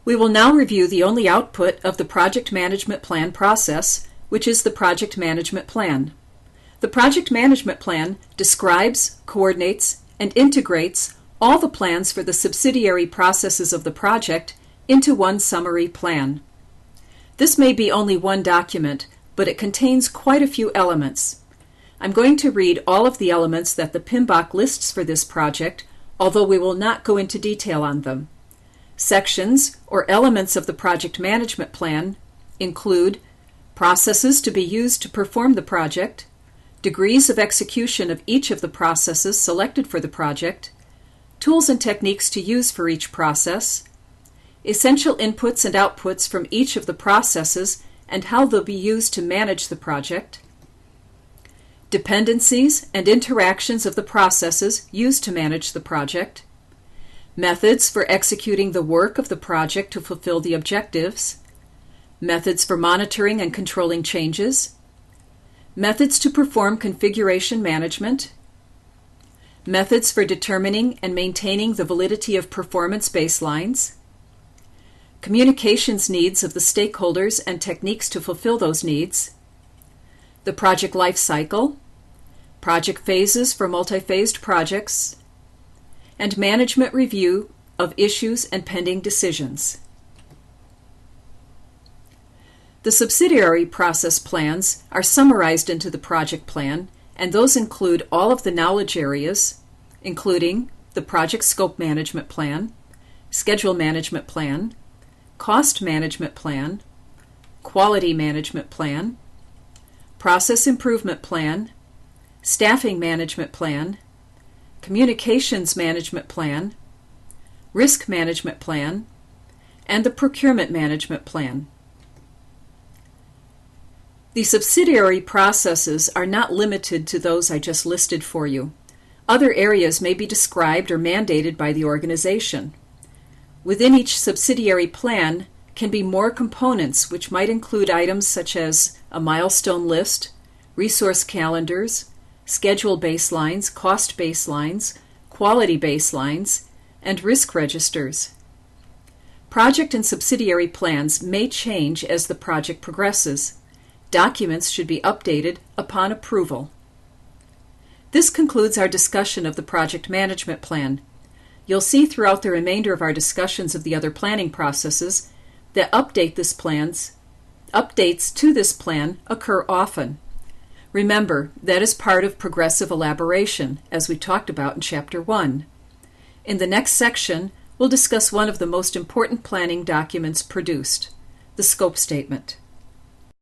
We will now review the only output of the project management plan process, which is the project management plan. The project management plan describes, coordinates, and integrates all the plans for the subsidiary processes of the project into one summary plan. This may be only one document, but it contains quite a few elements. I'm going to read all of the elements that the PMBOK lists for this project, although we will not go into detail on them. Sections, or elements of the project management plan, include processes to be used to perform the project, degrees of execution of each of the processes selected for the project, tools and techniques to use for each process, essential inputs and outputs from each of the processes and how they'll be used to manage the project, dependencies and interactions of the processes used to manage the project, methods for executing the work of the project to fulfill the objectives, methods for monitoring and controlling changes, methods to perform configuration management, methods for determining and maintaining the validity of performance baselines, communications needs of the stakeholders and techniques to fulfill those needs, the project life cycle, project phases for multi-phased projects, and management review of issues and pending decisions. The subsidiary process plans are summarized into the project plan, and those include all of the knowledge areas, including the project scope management plan, schedule management plan, cost management plan, quality management plan, process improvement plan, staffing management plan, communications management plan, risk management plan, and the procurement management plan. The subsidiary processes are not limited to those I just listed for you. Other areas may be described or mandated by the organization. Within each subsidiary plan can be more components, which might include items such as a milestone list, resource calendars, schedule baselines, cost baselines, quality baselines, and risk registers. Project and subsidiary plans may change as the project progresses. Documents should be updated upon approval. This concludes our discussion of the project management plan. You'll see throughout the remainder of our discussions of the other planning processes that updates to this plan occur often. Remember, that is part of progressive elaboration, as we talked about in Chapter 1. In the next section, we'll discuss one of the most important planning documents produced, the scope statement.